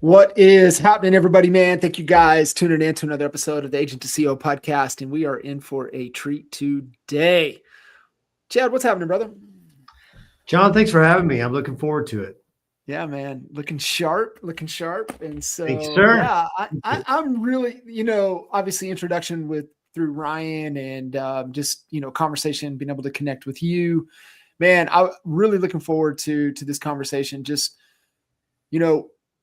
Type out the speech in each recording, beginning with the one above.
What is happening, everybody, man? Thank you guys tuning in to another episode of the Agent to CEO podcast, and we are in for a treat today. Chad, what's happening, brother? John, thanks for having me. I'm looking forward to it. Yeah, man, looking sharp. And Thanks, so, sir. yeah, I'm really, obviously introduction through Ryan and just conversation, being able to connect with you, man. I'm really looking forward to this conversation. Just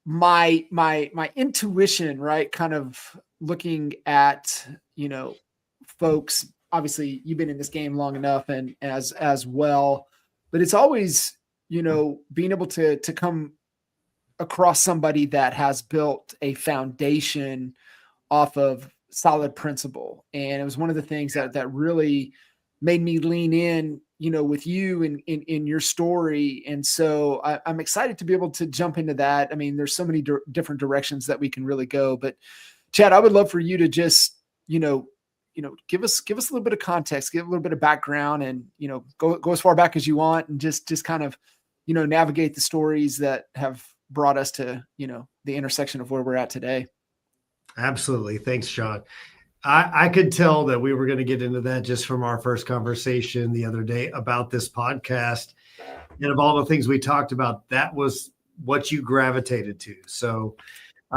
my intuition, right? Kind of looking at, folks, obviously you've been in this game long enough and as well, but it's always, being able to come across somebody that has built a foundation off of solid principle. And it was one of the things that really made me lean in, with you in your story. And so I'm excited to be able to jump into that. I mean, there's so many different directions that we can really go, but Chad, I would love for you to just, give us a little bit of context, give a little bit of background, and, go as far back as you want, and just kind of, navigate the stories that have brought us to, the intersection of where we're at today. Absolutely. Thanks, John. I could tell that we were going to get into that just from our first conversation the other day about this podcast. And of all the things we talked about, that was what you gravitated to. So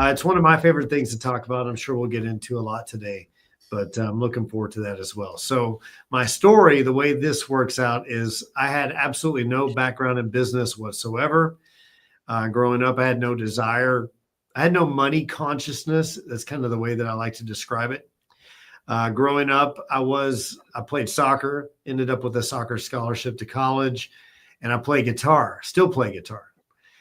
it's one of my favorite things to talk about. I'm sure we'll get into a lot today, but I'm looking forward to that as well. So my story, the way this works out is I had absolutely no background in business whatsoever. Growing up, I had no desire. I had no money consciousness. That's kind of the way that I like to describe it. Growing up, I played soccer, ended up with a soccer scholarship to college, and I play guitar, still play guitar.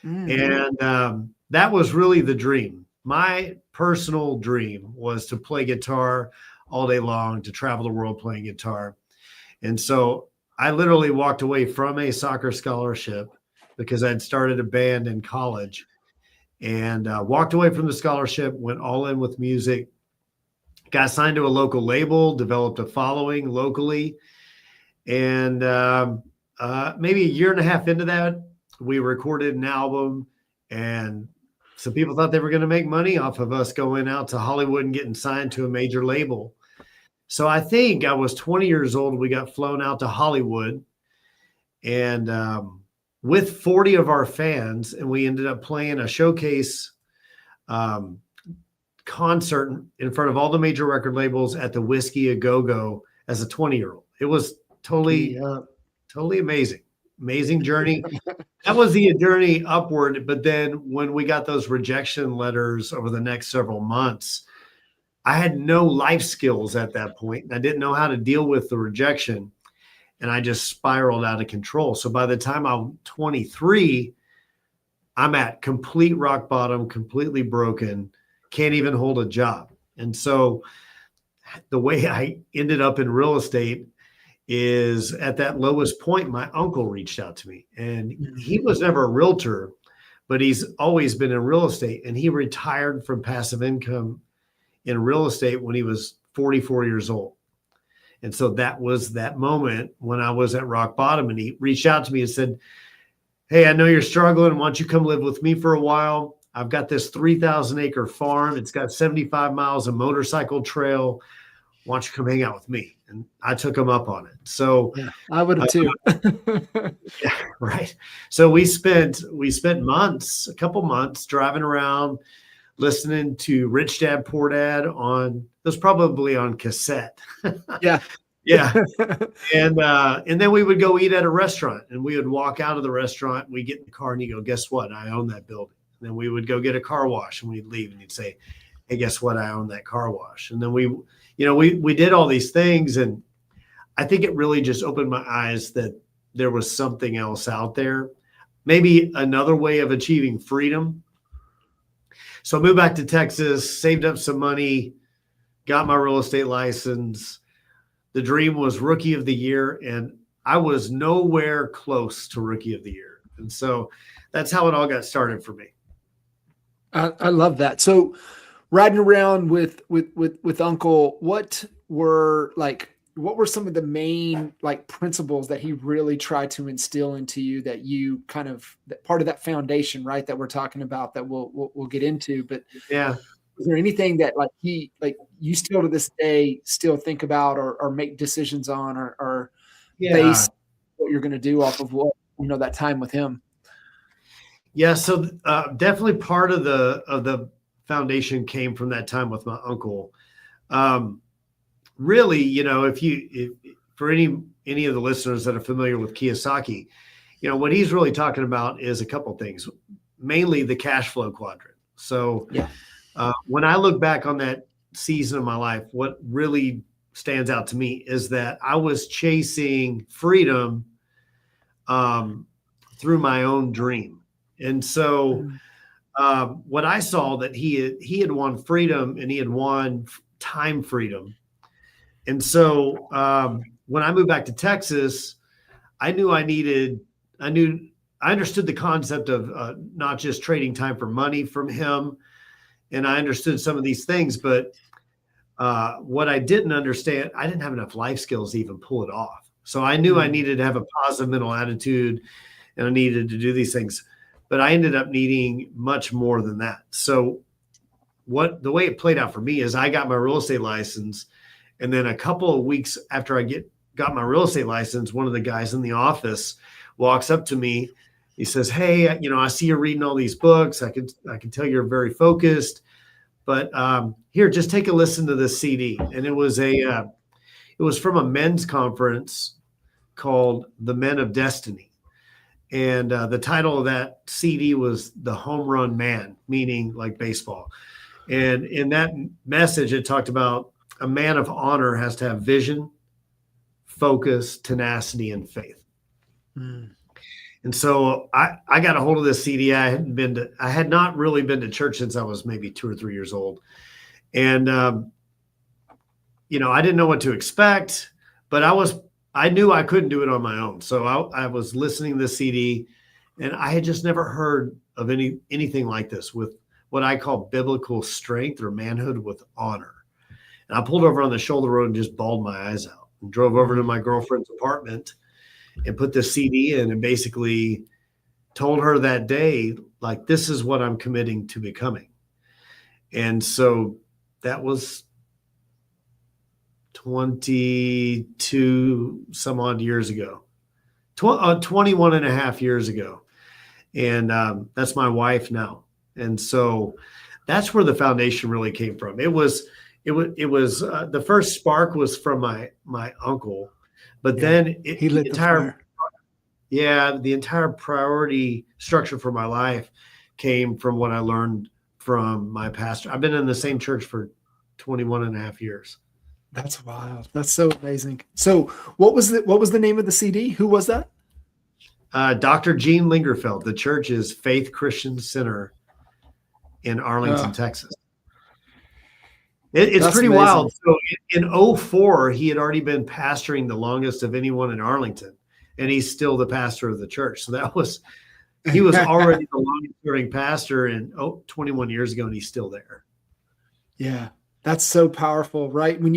Mm-hmm. And that was really the dream. My personal dream was to play guitar all day long, to travel the world playing guitar. And so I literally walked away from a soccer scholarship because I'd started a band in college, and walked away from the scholarship, went all in with music, got signed to a local label, developed a following locally. And maybe a year and a half into that, we recorded an album, and some people thought they were going to make money off of us going out to Hollywood and getting signed to a major label. So I think I was 20 years old. We got flown out to Hollywood, and with 40 of our fans, and we ended up playing a showcase concert in front of all the major record labels at the Whiskey A Go-Go as a 20-year-old. It was totally amazing journey. That was the journey upward. But then when we got those rejection letters over the next several months, I had no life skills at that point. I didn't know how to deal with the rejection, and I just spiraled out of control. So by the time I'm 23, I'm at complete rock bottom, completely broken, can't even hold a job. And so the way I ended up in real estate is at that lowest point, my uncle reached out to me, and he was never a realtor, but he's always been in real estate. And he retired from passive income in real estate when he was 44 years old. And so that was that moment when I was at rock bottom, and he reached out to me and said, "Hey, I know you're struggling. Why don't you come live with me for a while? I've got this 3,000 acre farm. It's got 75 miles of motorcycle trail. Why don't you come hang out with me?" And I took him up on it. So yeah, I would have too. Yeah, right. So we spent months, a couple months driving around, listening to Rich Dad Poor Dad it was probably on cassette. Yeah. Yeah. And then we would go eat at a restaurant, and we would walk out of the restaurant. We get in the car, and you go, "Guess what? I own that building." And then we would go get a car wash, and we'd leave, and he'd say, "Hey, guess what? I own that car wash." And then we did all these things. And I think it really just opened my eyes that there was something else out there, maybe another way of achieving freedom. So I moved back to Texas, saved up some money, got my real estate license. The dream was Rookie of the Year, and I was nowhere close to Rookie of the Year. And so that's how it all got started for me. I love that. So riding around with Uncle, what were like what were some of the main like principles that he really tried to instill into you that you kind of that part of that foundation, right? That we're talking about that we'll get into, but Yeah. is there anything that like you still to this day still think about or make decisions on or Yeah. base what you're going to do off of what, that time with him? Yeah. So definitely part of the foundation came from that time with my uncle. Really, if for any of the listeners that are familiar with Kiyosaki, what he's really talking about is a couple of things, mainly the cash flow quadrant. So Yeah. when I look back on that season of my life, what really stands out to me is that I was chasing freedom through my own dream. And so what I saw that he had won freedom and he had won time freedom. And so when I moved back to Texas, I understood the concept of not just trading time for money from him. And I understood some of these things, but what I didn't understand, I didn't have enough life skills to even pull it off. So I knew I needed to have a positive mental attitude and I needed to do these things, but I ended up needing much more than that. So the way it played out for me is I got my real estate license. And then a couple of weeks after I got my real estate license, one of the guys in the office walks up to me. He says, "Hey, I see you're reading all these books. I can tell you're very focused, but here, just take a listen to this CD." And it was from a men's conference called The Men of Destiny. And the title of that CD was The Home Run Man, meaning like baseball. And in that message, it talked about a man of honor has to have vision, focus, tenacity, and faith. And so I got a hold of this CD. I had not really been to church since I was maybe 2 or 3 years old. And, I didn't know what to expect, but I knew I couldn't do it on my own. So I was listening to this CD and I had just never heard of anything like this with what I call biblical strength or manhood with honor. And I pulled over on the shoulder road and just bawled my eyes out and drove over to my girlfriend's apartment and put the CD in and basically told her that day, like, this is what I'm committing to becoming. And so that was 22 some odd years ago, 21 and a half years ago. And that's my wife now. And so that's where the foundation really came from. It was the first spark was from my uncle, but then the entire priority structure for my life came from what I learned from my pastor. I've been in the same church for 21 and a half years. That's wild. That's so amazing. So what was the name of the CD? Who was that? Dr. Gene Lingerfeld. The church is Faith Christian Center in Arlington, Texas. It's pretty amazing. wild. So in 2004, he had already been pastoring the longest of anyone in Arlington, and he's still the pastor of the church. So he was already the longest serving pastor 21 years ago, and he's still there. Yeah. That's so powerful, right? When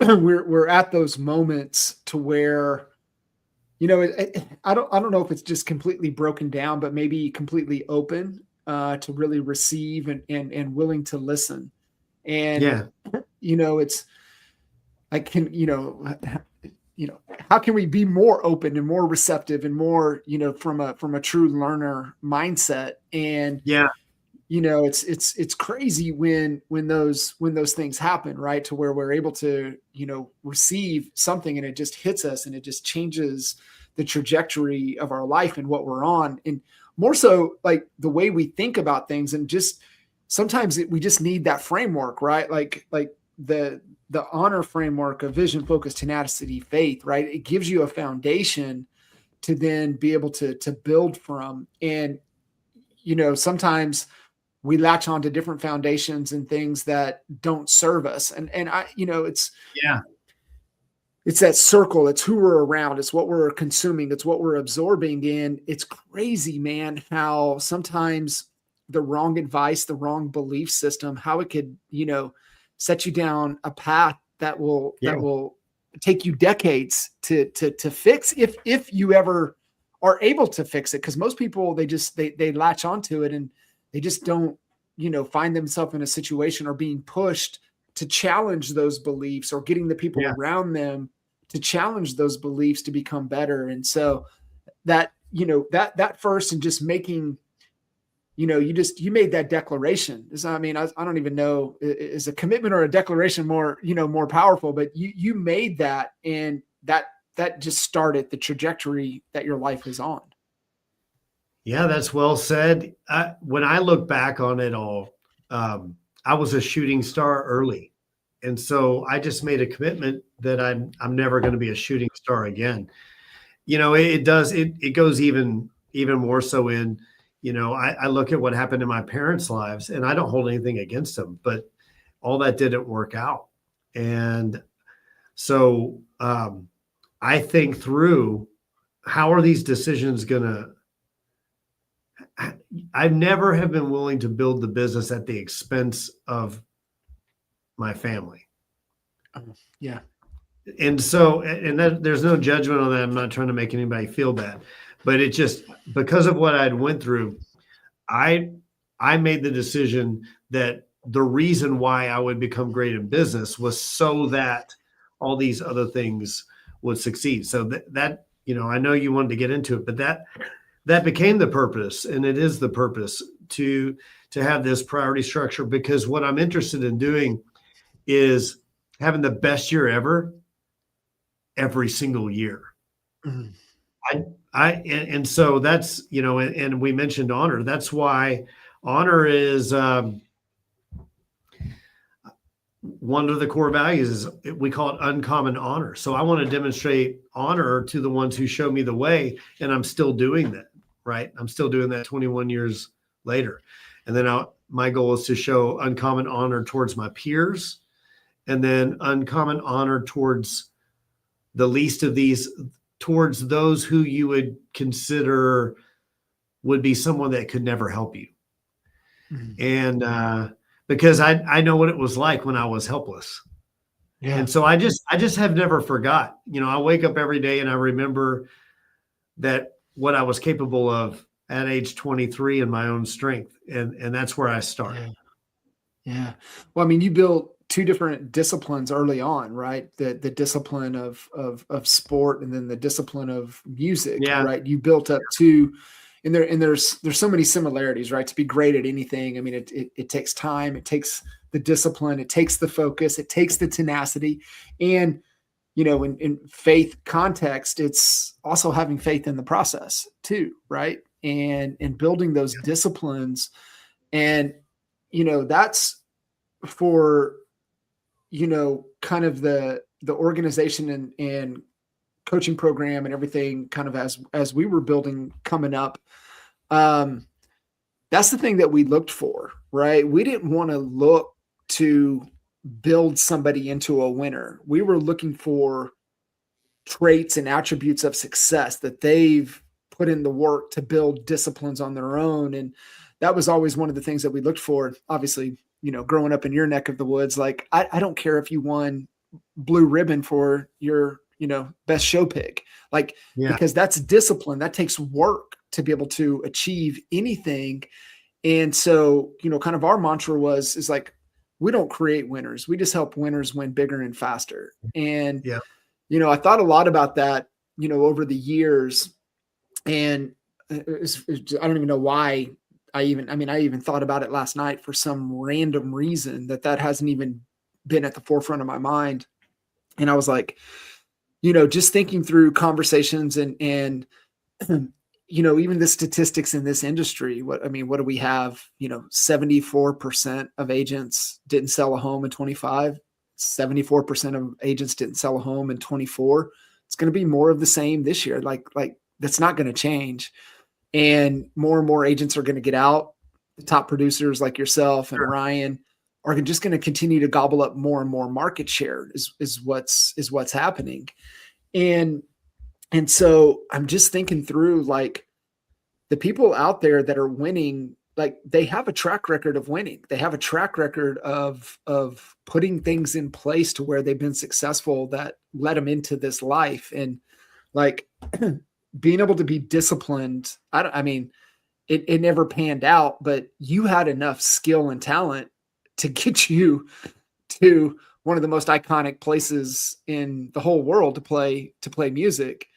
we're at those moments to where, I don't know if it's just completely broken down, but maybe completely open to really receive and willing to listen. And it's how can we be more open and more receptive and more, from a true learner mindset? And it's crazy when those things happen, right? To where we're able to, receive something and it just hits us and it just changes the trajectory of our life and what we're on. And more so like the way we think about things, and just sometimes we just need that framework, right? Like the honor framework of vision, focus, tenacity, faith, right? It gives you a foundation to then be able to build from. And, sometimes we latch on to different foundations and things that don't serve us. And it's that circle. It's who we're around. It's what we're consuming. It's what we're absorbing in. It's crazy, man, how sometimes the wrong advice, the wrong belief system, how it could, set you down a path that will take you decades to fix if you ever are able to fix it. Because most people, they latch onto it and they just don't, find themselves in a situation or being pushed to challenge those beliefs, or getting the people Yeah. around them to challenge those beliefs to become better. And so that, that first, and just making, you made that declaration. I don't even know, is a commitment or a declaration more, more powerful, but you made that, and that just started the trajectory that your life is on. Yeah, that's well said. When I look back on it all, I was a shooting star early. And so I just made a commitment that I'm never going to be a shooting star again. It goes even more so in, I look at what happened in my parents' lives, and I don't hold anything against them, but all that didn't work out. And so I think through, how are these decisions going to, I never have been willing to build the business at the expense of my family. Yeah. And so, and that, there's no judgment on that. I'm not trying to make anybody feel bad, but it just, because of what I'd went through, I made the decision that the reason why I would become great in business was so that all these other things would succeed. So that I know you wanted to get into it, but that became the purpose, and it is the purpose to have this priority structure, because what I'm interested in doing is having the best year ever every single year. Mm-hmm. And so that's, and we mentioned honor. That's why honor is one of the core values. Is we call it uncommon honor. So I want to demonstrate honor to the ones who show me the way, and I'm still doing that, right? I'm still doing that 21 years later. And then my goal is to show uncommon honor towards my peers, and then uncommon honor towards the least of these, towards those who you would consider would be someone that could never help you. Mm-hmm. And because I know what it was like when I was helpless. Yeah. And so I just have never forgot. I wake up every day and I remember that what I was capable of at age 23 in my own strength. And that's where I started. Yeah. Well, you built two different disciplines early on, right? The discipline of sport, and then the discipline of music, yeah. Right? You built up two, and there's so many similarities, right? To be great at anything. It takes time, it takes the discipline, it takes the focus, it takes the tenacity. And, in faith context, it's also having faith in the process too, right? And building those disciplines. And, that's for, kind of the organization and coaching program and everything, kind of as we were building coming up. That's the thing that we looked for, right? We didn't want to look to build somebody into a winner. We were looking for traits and attributes of success that they've put in the work to build disciplines on their own. And that was always one of the things that we looked for. Obviously, growing up in your neck of the woods, like I don't care if you won blue ribbon for your, best show pick, like, yeah. Because that's discipline. That takes work to be able to achieve anything. And so, kind of our mantra is like, we don't create winners. We just help winners win bigger and faster. And, yeah. I thought a lot about that, over the years, and I don't even know why I even thought about it last night for some random reason that hasn't even been at the forefront of my mind. And I was like, just thinking through conversations and even the statistics in this industry, what do we have? 74% of agents didn't sell a home in 25, 74% of agents didn't sell a home in 24. It's going to be more of the same this year. Like that's not going to change. And more agents are going to get out. The top producers like yourself and Ryan are just going to continue to gobble up more and more market share is what's happening. And so I'm just thinking through, like, the people out there that are winning like they have a track record of winning. They have a track record of putting things in place to where they've been successful that led them into this life. And like being able to be disciplined. I mean, it never panned out, but you had enough skill and talent to get you to one of the most iconic places in the whole world to play music,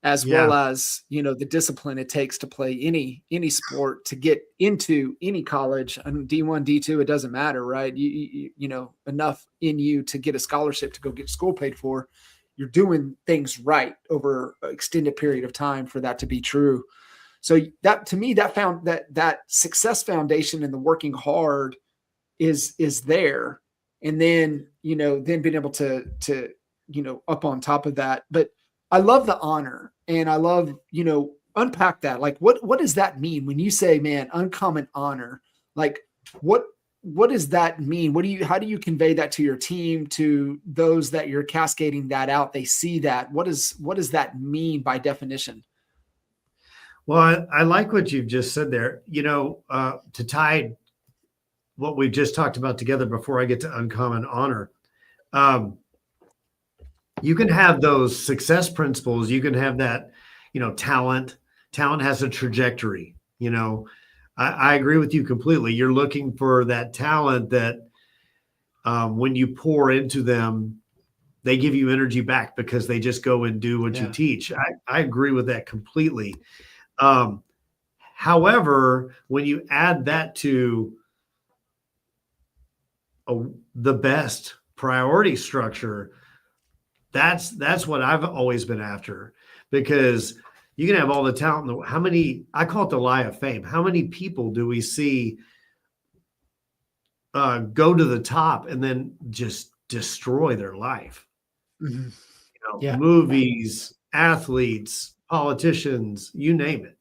as Yeah. well as, you know, the discipline it takes to play any sport, to get into any college. I mean, D1, D2, it doesn't matter, right? You know, enough in you to get a scholarship to go get school paid for. You're doing things right over an extended period of time for that to be true. So that, to me, that success foundation and the working hard is there. And then, you know, then being able to, you know, up on top of that. But I love the honor, and I love, you know, unpack that. Like, what does that mean when you say, man, uncommon honor? Like, what does that mean? How do you convey that to your team, to those that you're cascading that out? They see that. What does that mean by definition? Well, I like what you've just said there. You know, to tie what we've just talked about together before I get to uncommon honor. You can have those success principles. You can have that, you know, talent. Talent has a trajectory. You know, I agree with you completely. You're looking for that talent that when you pour into them, they give you energy back because they just go and do what you teach. I agree with that completely. However, when you add that to the best priority structure, that's what I've always been after, because you can have all the talent. How many, I call it the lie of fame. How many people do we see go to the top and then just destroy their life? Mm-hmm. You know, movies, athletes, politicians, you name it.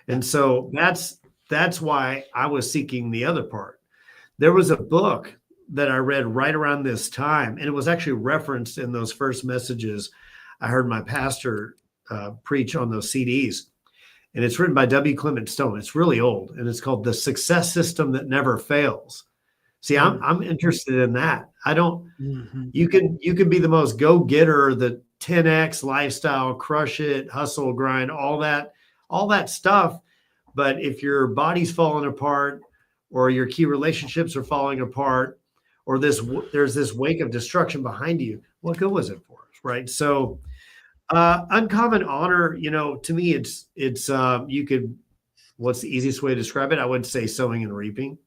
And so that's why I was seeking the other part. There was a book that I read right around this time, and it was actually referenced in those first messages I heard my pastor preach on those CDs. And it's written by W. Clement Stone. It's really old, and it's called The Success System That Never Fails. See, I'm interested in that. I don't. You can be the most go-getter, the 10x lifestyle, crush it, hustle, grind, all that stuff. But if your body's falling apart, or your key relationships are falling apart, or there's this wake of destruction behind you, what good was it for us, right? So uncommon honor, you know, to me, it's you could, what's the easiest way to describe it? I would say sowing and reaping.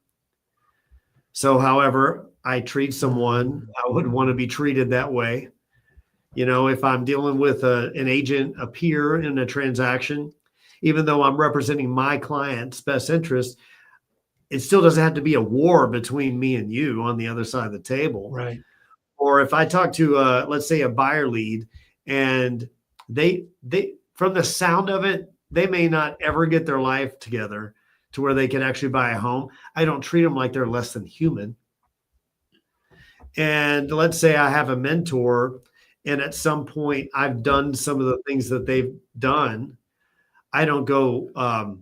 So however I treat someone, I would want to be treated that way. You know, if I'm dealing with an agent, a peer in a transaction, even though I'm representing my client's best interest, it still doesn't have to be a war between me and you on the other side of the table. Right. Or if I talk to, let's say, a buyer lead, and they from the sound of it, they may not ever get their life together to where they can actually buy a home. I don't treat them like they're less than human. And let's say I have a mentor, and at some point I've done some of the things that they've done. I don't go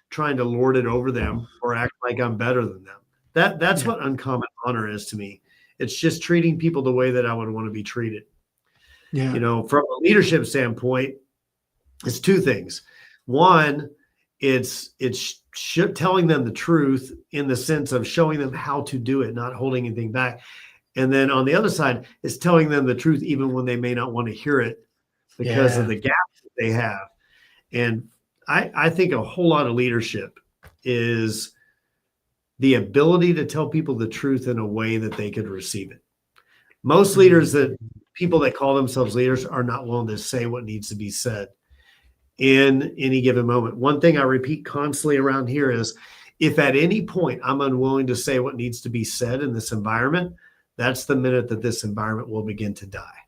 trying to lord it over them or act like I'm better than them. That's what uncommon honor is to me. It's just treating people the way that I would want to be treated. Yeah. You know, from a leadership standpoint, it's two things. One, it's telling them the truth in the sense of showing them how to do it, not holding anything back. And then on the other side, it's telling them the truth even when they may not want to hear it because of the gaps that they have. And I think a whole lot of leadership is the ability to tell people the truth in a way that they could receive it. Most leaders, that people that call themselves leaders, are not willing to say what needs to be said in any given moment. One thing I repeat constantly around here is, if at any point I'm unwilling to say what needs to be said in this environment, that's the minute that this environment will begin to die.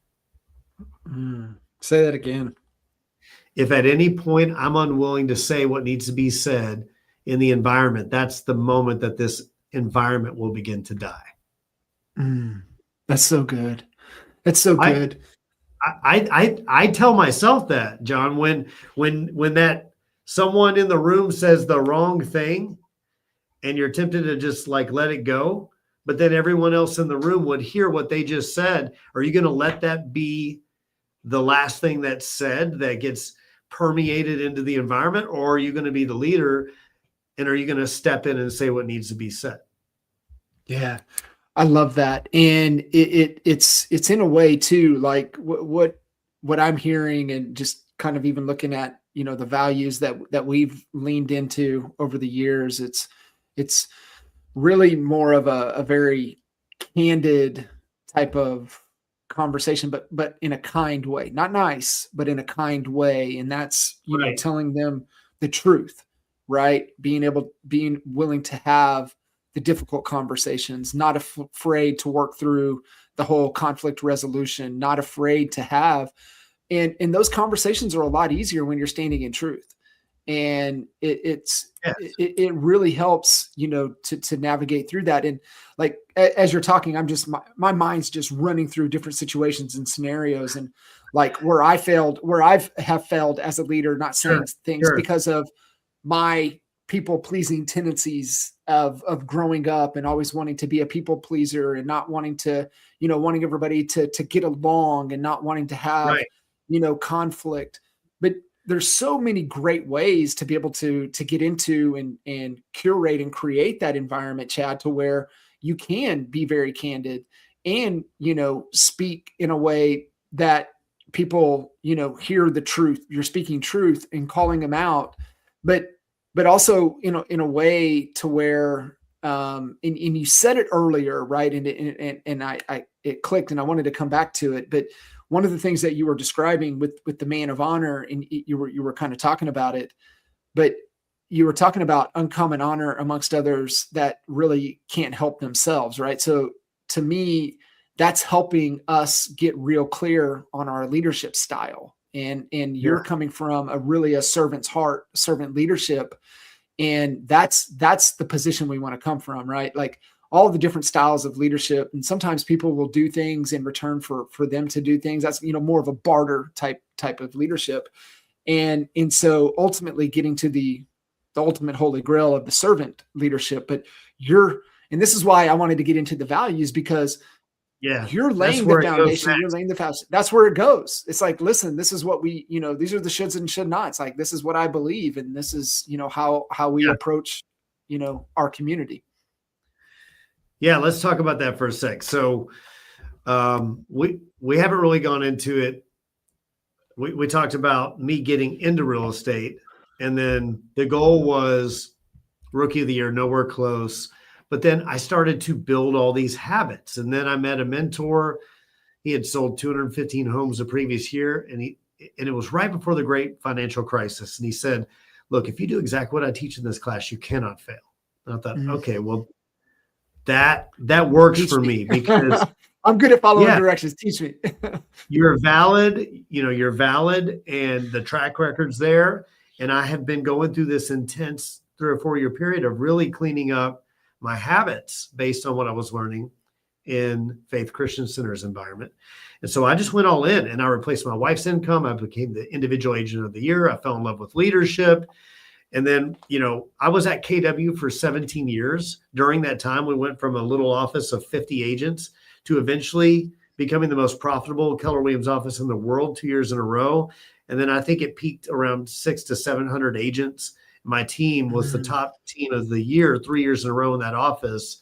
Say that again. If at any point I'm unwilling to say what needs to be said in the environment, that's the moment that this environment will begin to die. That's so good. That's so good. I tell myself that, John, when that someone in the room says the wrong thing, and you're tempted to just like let it go, but then everyone else in the room would hear what they just said. Are you going to let that be the last thing that's said that gets permeated into the environment, or are you going to be the leader, and are you going to step in and say what needs to be said? Yeah. I love that. And it's in a way too, like what I'm hearing and just kind of even looking at, the values that we've leaned into over the years. It's really more of a very candid type of conversation, but in a kind way, not nice, but in a kind way. And that's, Right. telling them the truth, right? Being willing to have the difficult conversations, not afraid to work through the whole conflict resolution, not afraid to have, and those conversations are a lot easier when you're standing in truth. And Yes. it really helps, to navigate through that. And like, as you're talking, I'm just, my mind's just running through different situations and scenarios, and like where I've have failed as a leader, not Sure. saying things Sure. because of my people pleasing tendencies of growing up and always wanting to be a people pleaser and not wanting to, wanting everybody to get along and not wanting to have, Right. conflict. But there's so many great ways to be able to get into and curate and create that environment, Chad, to where you can be very candid and, speak in a way that people, hear the truth. You're speaking truth and calling them out, but also, in a way to where, and you said it earlier, right? And I it clicked, and I wanted to come back to it. But one of the things that you were describing with the man of honor, and you were kind of talking about it, but you were talking about uncommon honor amongst others that really can't help themselves, right? So to me, that's helping us get real clear on our leadership style. And you're Yeah. coming from a servant's heart, servant leadership, and that's the position we want to come from, right? Like all the different styles of leadership, and sometimes people will do things in return for them to do things. That's, more of a barter type of leadership. And so ultimately getting to the ultimate holy grail of the servant leadership. But and this is why I wanted to get into the values, because Yeah. you're That's laying the where it goes foundation, you're next. laying the foundation. That's where it goes. It's like, listen, this is what we, these are the shoulds and should nots. Like, this is what I believe. And this is, how we Yeah. approach, our community. Yeah. Let's talk about that for a sec. So we haven't really gone into it. We talked about me getting into real estate, and then the goal was rookie of the year, nowhere close. But then I started to build all these habits, and then I met a mentor. He had sold 215 homes the previous year, and it was right before the great financial crisis. And he said, "Look, if you do exactly what I teach in this class, you cannot fail." And I thought, Mhm. okay, well, that works Teach for me. me because I'm good at following yeah, directions. Teach me. you're valid, you're valid, and the track record's there. And I have been going through this intense 3 or 4 year period of really cleaning up my habits based on what I was learning in Faith Christian Center's environment. And so I just went all in, and I replaced my wife's income. I became the individual agent of the year. I fell in love with leadership. And then, I was at KW for 17 years. During that time, we went from a little office of 50 agents to eventually becoming the most profitable Keller Williams office in the world 2 years in a row. And then I think it peaked around 600 to 700 agents. My team was the Mm. top team of the year 3 years in a row in that office.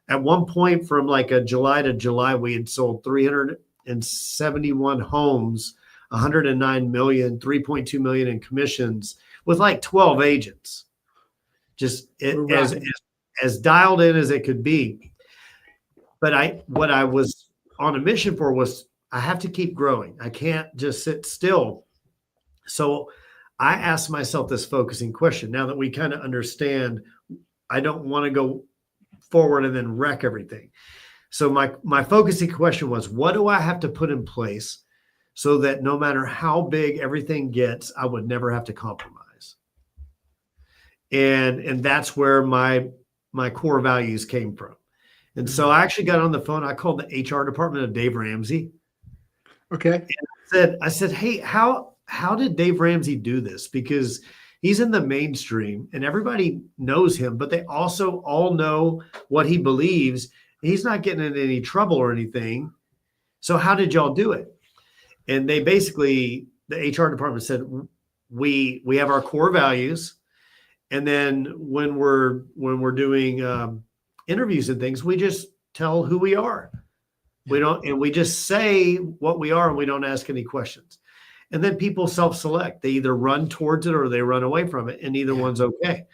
At one point, from like a July to July, we had sold 371 homes, 109 million, 3.2 million in commissions with like 12 agents. Just We're as dialed in as it could be. But what I was on a mission for was I have to keep growing. I can't just sit still. So I asked myself this focusing question. Now that we kind of understand, I don't want to go forward and then wreck everything. So my focusing question was, what do I have to put in place so that no matter how big everything gets, I would never have to compromise? And that's where my core values came from. And so I actually got on the phone. I called the HR department of Dave Ramsey. Okay. I said, hey, how did Dave Ramsey do this? Because He's in the mainstream and everybody knows him, but they also all know what he believes. He's not getting in any trouble or anything. So how did y'all do it? And they basically, the HR department said, we have our core values. And then when we're doing interviews and things, we just tell who we are. We just say what we are and we don't ask any questions. And then people self-select. They either run towards it or they run away from it, and either one's okay.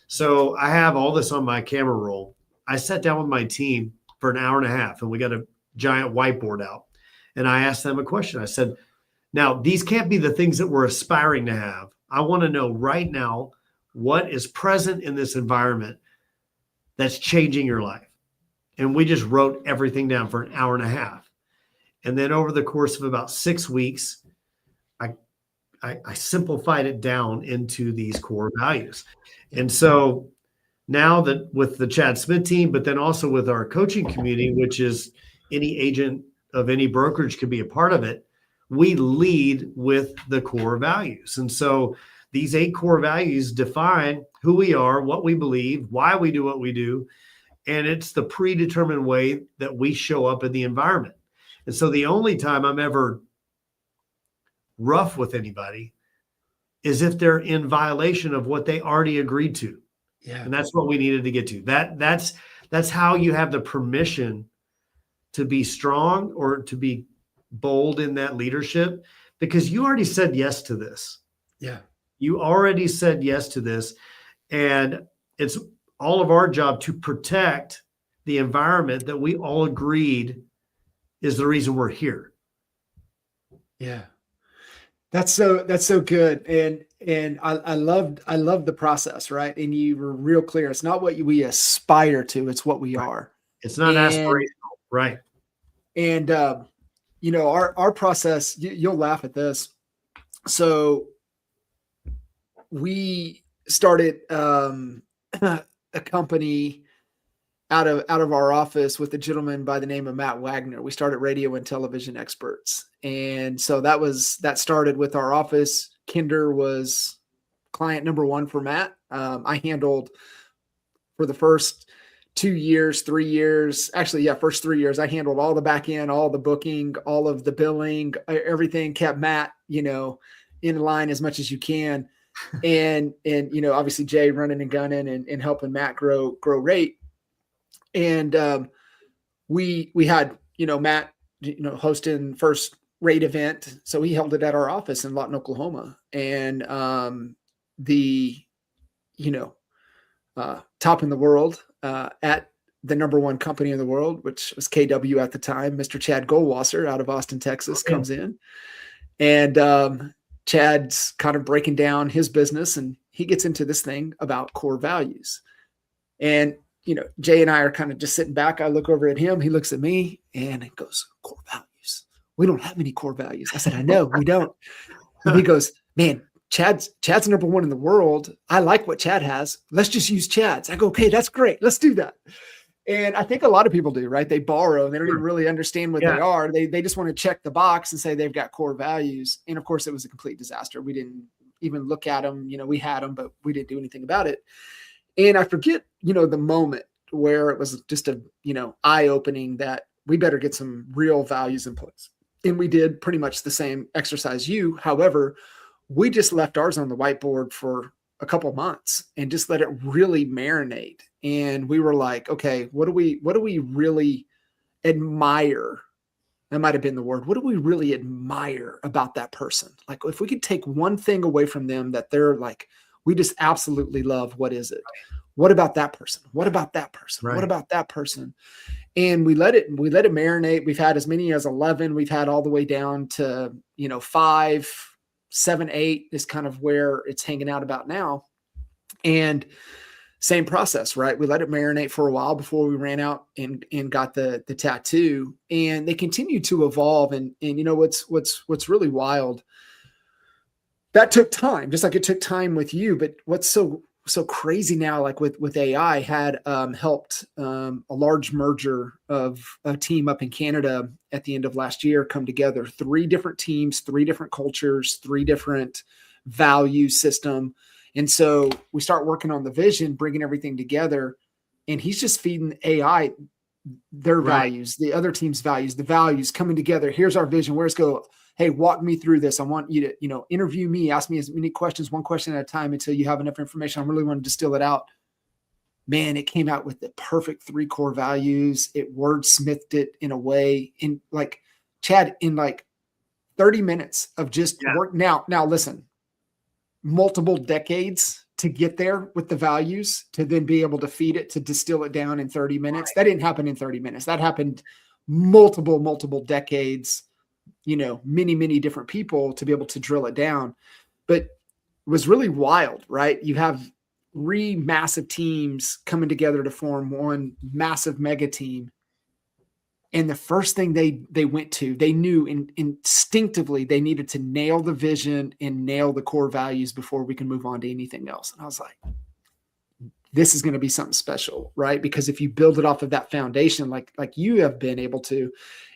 So I have all this on my camera roll. I sat down with my team for an hour and a half, and we got a giant whiteboard out. And I asked them a question. I said, now, these can't be the things that we're aspiring to have. I want to know right now what is present in this environment that's changing your life. And we just wrote everything down for an hour and a half. And then over the course of about 6 weeks, I simplified it down into these core values. And so now that with the Chad Smith team, but then also with our coaching community, which is any agent of any brokerage could be a part of it, we lead with the core values. And so these 8 core values define who we are, what we believe, why we do what we do. And it's the predetermined way that we show up in the environment. And so the only time I'm ever rough with anybody is if they're in violation of what they already agreed to. Yeah. And that's what we needed to get to. That's how you have the permission to be strong or to be bold in that leadership, because you already said yes to this. Yeah. You already said yes to this. And it's all of our job to protect the environment that we all agreed is the reason we're here. Yeah. That's so good. And I loved the process, right? And you were real clear. It's not what we aspire to, it's what we are. It's not aspirational, right? And our process, you'll laugh at this. So we started a company out of our office with a gentleman by the name of Matt Wagner. We started Radio and Television Experts. And so that started with our office. Kinder was client number 1 for Matt. I handled for the first 2 years, 3 years, first 3 years, I handled all the back end, all the booking, all of the billing, everything, kept Matt, in line as much as you can. And obviously Jay running and gunning and helping Matt grow rate. And we had, Matt, hosting first rate event. So he held it at our office in Lawton, Oklahoma. And top in the world at the number 1 company in the world, which was KW at the time, Mr. Chad Goldwasser out of Austin, Texas, comes in. And Chad's kind of breaking down his business, and he gets into this thing about core values. And Jay and I are kind of just sitting back. I look over at him. He looks at me and he goes, core values. We don't have any core values. I said, I know we don't. And he goes, man, Chad's number 1 in the world. I like what Chad has. Let's just use Chad's. I go, okay, that's great. Let's do that. And I think a lot of people do, right? They borrow and they don't even really understand what they are. They just want to check the box and say they've got core values. And of course it was a complete disaster. We didn't even look at them. We had them, but we didn't do anything about it. And I forget, the moment where it was just a, eye-opening that we better get some real values in place. And we did pretty much the same exercise However, we just left ours on the whiteboard for a couple months and just let it really marinate. And we were like, okay, what do we really admire? That might've been the word. What do we really admire about that person? Like if we could take one thing away from them that they're like, we just absolutely love, what is it? What about that person? What about that person? Right. What about that person? And we let it marinate. We've had as many as 11. We've had all the way down to, 5, 7, 8 is kind of where it's hanging out about now. And same process, right? We let it marinate for a while before we ran out and got the tattoo, and they continue to evolve. And what's really wild, that took time, just like it took time with you. But what's so crazy now, like with AI, had helped a large merger of a team up in Canada at the end of last year come together. 3 different teams, 3 different cultures, 3 different value system. And so we start working on the vision, bringing everything together, and he's just feeding AI their values, the other team's values, the values coming together. Here's our vision. Where's go? Hey, walk me through this. I want you to, interview me, ask me as many questions, one question at a time until you have enough information. I really want to distill it out. Man, it came out with the perfect 3 core values. It wordsmithed it in a way in like Chad in like 30 minutes of just work. Now listen, multiple decades to get there with the values to then be able to feed it, to distill it down in 30 minutes. That didn't happen in 30 minutes. That happened multiple decades, many different people to be able to drill it down. But it was really wild, right? You have 3 massive teams coming together to form one massive mega team. And the first thing they went to, they knew instinctively they needed to nail the vision and nail the core values before we can move on to anything else. And I was like, this is going to be something special, right? Because if you build it off of that foundation, like you have been able to,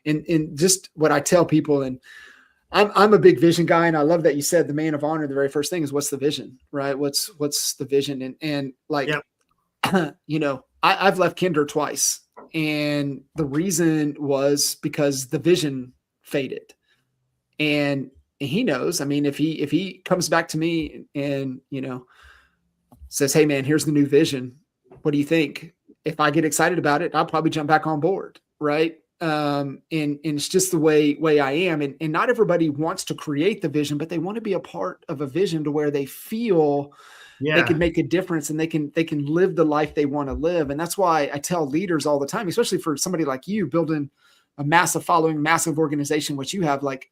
and just what I tell people, and I'm a big vision guy, and I love that you said the man of honor. The very first thing is, what's the vision, right? What's the vision? And like, I've left Kinder twice. And the reason was because the vision faded. And he knows, I mean, if he comes back to me and, says, hey man, here's the new vision. What do you think? If I get excited about it, I'll probably jump back on board. Right. And it's just the way I am. And not everybody wants to create the vision, but they want to be a part of a vision to where they feel they can make a difference and they can live the life they want to live. And that's why I tell leaders all the time, especially for somebody like you building a massive following, massive organization, which you have, like,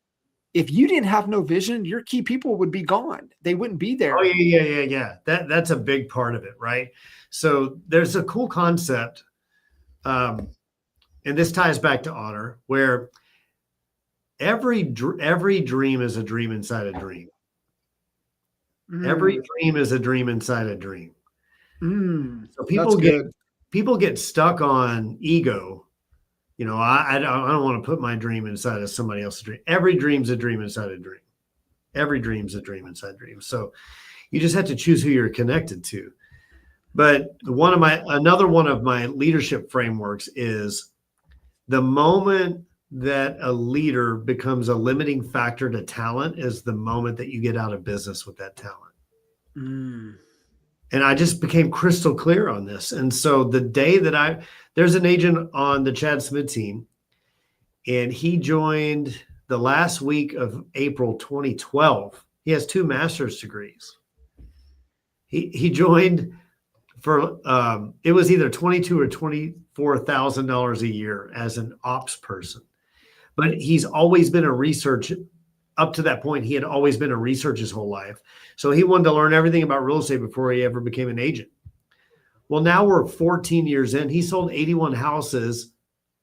if you didn't have no vision, your key people would be gone. They wouldn't be there. Oh yeah. That's a big part of it. Right. So there's a cool concept. And this ties back to honor, where every dream is a dream inside a dream. Every dream is a dream inside a dream. So people get stuck on ego. I don't want to put my dream inside of somebody else's dream. Every dream's a dream inside a dream. Every dream's a dream inside a dream. So you just have to choose who you're connected to. But another one of my leadership frameworks is the moment that a leader becomes a limiting factor to talent is the moment that you get out of business with that talent. And I just became crystal clear on this. And so the day that there's an agent on the Chad Smith team, and he joined the last week of April 2012. He has 2 master's degrees. He joined for it was either $22,000 or $24,000 a year as an ops person. But he's always been a research. Up to that point, he had always been a research his whole life. So he wanted to learn everything about real estate before he ever became an agent. Well, now we're 14 years in. He sold 81 houses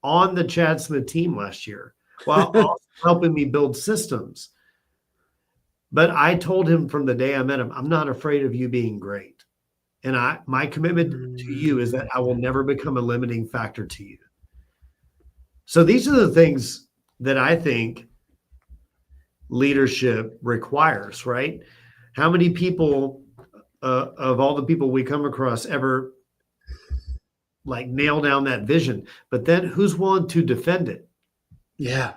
on the Chad Smith team last year, while also helping me build systems. But I told him from the day I met him, I'm not afraid of you being great. And my commitment to you is that I will never become a limiting factor to you. So these are the things that I think leadership requires, right? How many people of all the people we come across ever like nail down that vision? But then who's willing to defend it? Yeah.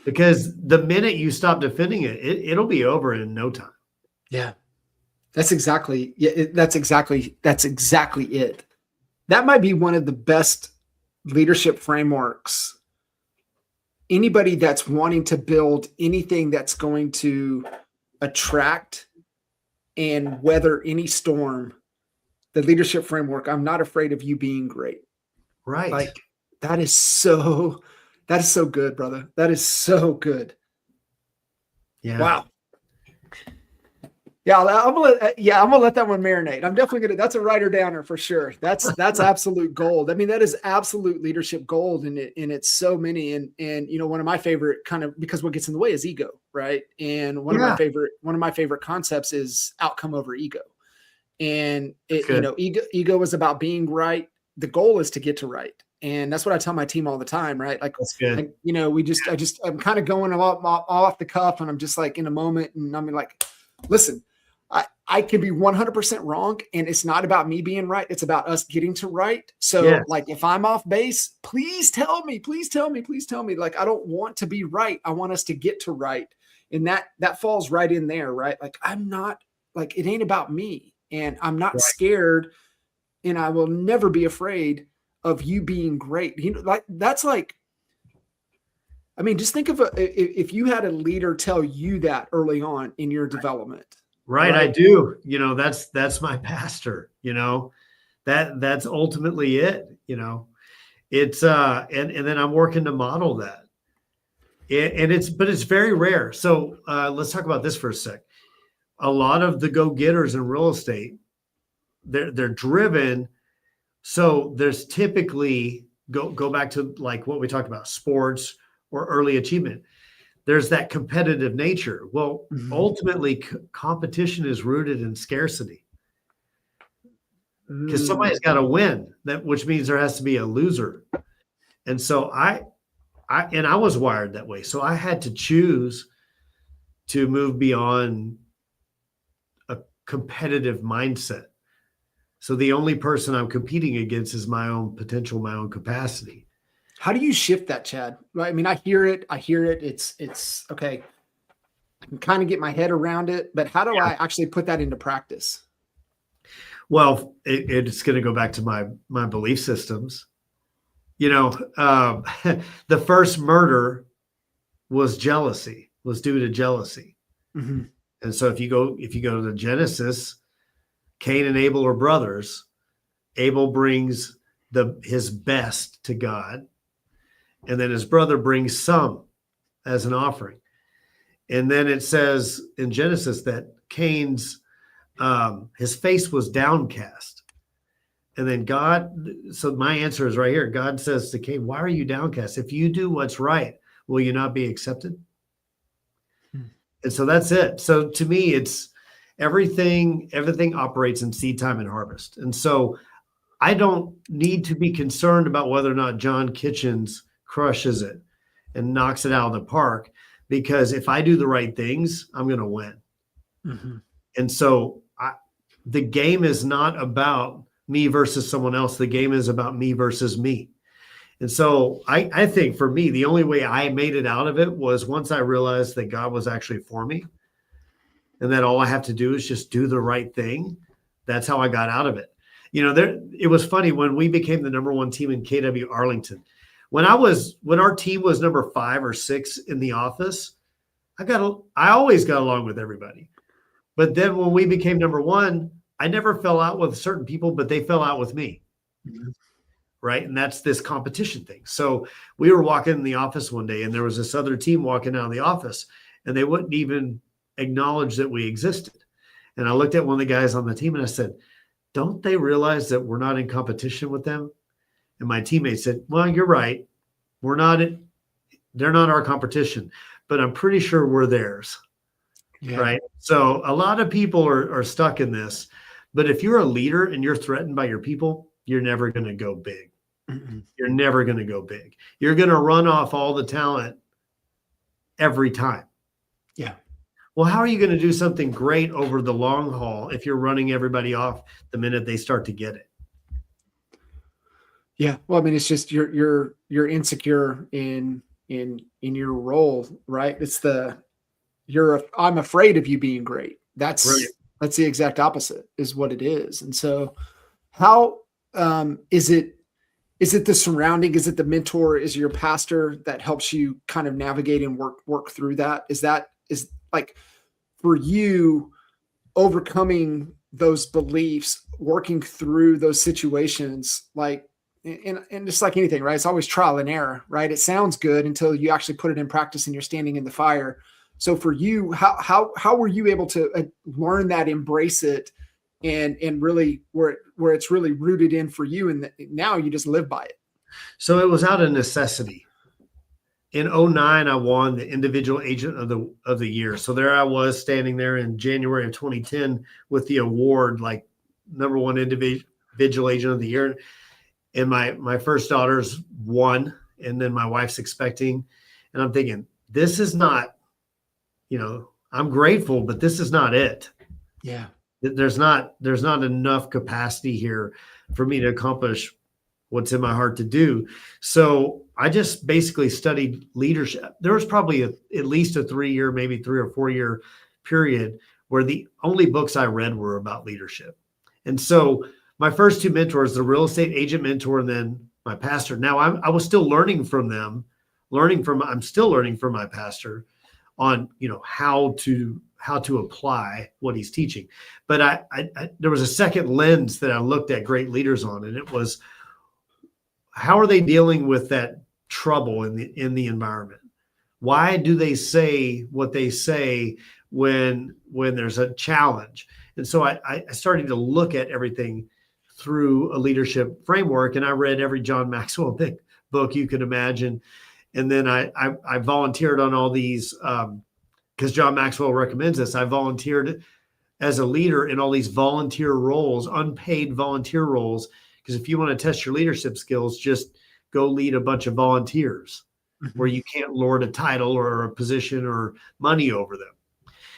Because the minute you stop defending it, it'll be over in no time. Yeah. That's exactly it. That might be one of the best leadership frameworks. Anybody that's wanting to build anything that's going to attract and weather any storm, the leadership framework, I'm not afraid of you being great. Right. Like that is so good, brother. That is so good. Yeah. Wow. Yeah, I'm gonna let that one marinate. I'm definitely that's a writer downer for sure. That's absolute gold. I mean, that is absolute leadership gold, and it's so many. And one of my favorite kind of, because what gets in the way is ego, right? And one of my favorite concepts is outcome over ego. And ego is about being right. The goal is to get to right. And that's what I tell my team all the time, right? Like, that's good. I'm kind of going off the cuff, and I'm just like in a moment, and I'm like, listen, I could be 100% wrong, and it's not about me being right. It's about us getting to right. So Yes. like, if I'm off base, please tell me, please tell me, please tell me. Like, I don't want to be right. I want us to get to right. And that falls right in there, right? Like, I'm not, like, it ain't about me, and I'm not Right. scared, and I will never be afraid of you being great. Like, that's like, I mean, just think of if you had a leader tell you that early on in your development, Right. I right? do. That's my pastor, that's ultimately it, it's, and then I'm working to model that. And but it's very rare. So let's talk about this for a sec. A lot of the go-getters in real estate, they're driven. So there's typically go back to like what we talked about, sports or early achievement. There's that competitive nature. Well, ultimately, competition is rooted in scarcity because somebody's got to win. Which means there has to be a loser. And so I was wired that way. So I had to choose to move beyond a competitive mindset. So the only person I'm competing against is my own potential, my own capacity. How do you shift that, Chad? Right. I mean, I hear it. It's okay. I can kind of get my head around it, but how do I actually put that into practice? Well, it's going to go back to my belief systems. The first murder was due to jealousy. Mm-hmm. And so if you go to Genesis, Cain and Abel are brothers. Abel brings his best to God, and then his brother brings some as an offering. And then it says in Genesis that Cain's his face was downcast. And then so my answer is right here. God says to Cain, why are you downcast? If you do what's right, will you not be accepted? And so that's it. So to me, it's everything operates in seed time and harvest. And so I don't need to be concerned about whether or not John Kitchens crushes it and knocks it out of the park, because if I do the right things, I'm going to win. Mm-hmm. And so the game is not about me versus someone else. The game is about me versus me. And so I think for me, the only way I made it out of it was once I realized that God was actually for me and that all I have to do is just do the right thing. That's how I got out of it. It was funny when we became the number one team in KW Arlington. When our team was number 5 or 6 in the office, I always got along with everybody. But then when we became number 1, I never fell out with certain people, but they fell out with me. Mm-hmm. Right. And that's this competition thing. So we were walking in the office one day and there was this other team walking out of the office and they wouldn't even acknowledge that we existed. And I looked at one of the guys on the team and I said, don't they realize that we're not in competition with them? And my teammate said, well, you're right. They're not our competition, but I'm pretty sure we're theirs. Yeah. Right. So a lot of people are stuck in this, but if you're a leader and you're threatened by your people, you're never going to go big. Mm-mm. You're never going to go big. You're going to run off all the talent every time. Yeah. Well, how are you going to do something great over the long haul if you're running everybody off the minute they start to get it? Yeah. Well, I mean, it's just you're insecure in your role, right? It's I'm afraid of you being great. That's the exact opposite is what it is. And so how is it the surrounding, is it the mentor, is your pastor that helps you kind of navigate and work through that? Is like for you overcoming those beliefs, working through those situations, like, and just like anything, right? It's always trial and error, right? It sounds good until you actually put it in practice and you're standing in the fire. So for you, how were you able to learn that, embrace it, and really where it's really rooted in for you, and now you just live by it? So it was out of necessity. In 2009, I won the individual agent of the year. So there I was standing there in January of 2010 with the award, like number 1 individual agent of the year. And my first daughter's 1, and then my wife's expecting. And I'm thinking, this is not, I'm grateful, but this is not it. Yeah. there's not enough capacity here for me to accomplish what's in my heart to do. So I just basically studied leadership. There was probably at least a 3-year, maybe 3 or 4 year period where the only books I read were about leadership. And so my first 2 mentors, the real estate agent mentor and then my pastor. Now I was still learning from them, I'm still learning from my pastor on, how to apply what he's teaching. But I there was a second lens that I looked at great leaders on, and it was, how are they dealing with that trouble in the environment? Why do they say what they say when there's a challenge? And so I started to look at everything through a leadership framework, and I read every John Maxwell book you could imagine. And then I volunteered on all these, because John Maxwell recommends this. I volunteered as a leader in all these volunteer roles, unpaid volunteer roles, because if you want to test your leadership skills, just go lead a bunch of volunteers where you can't lord a title or a position or money over them.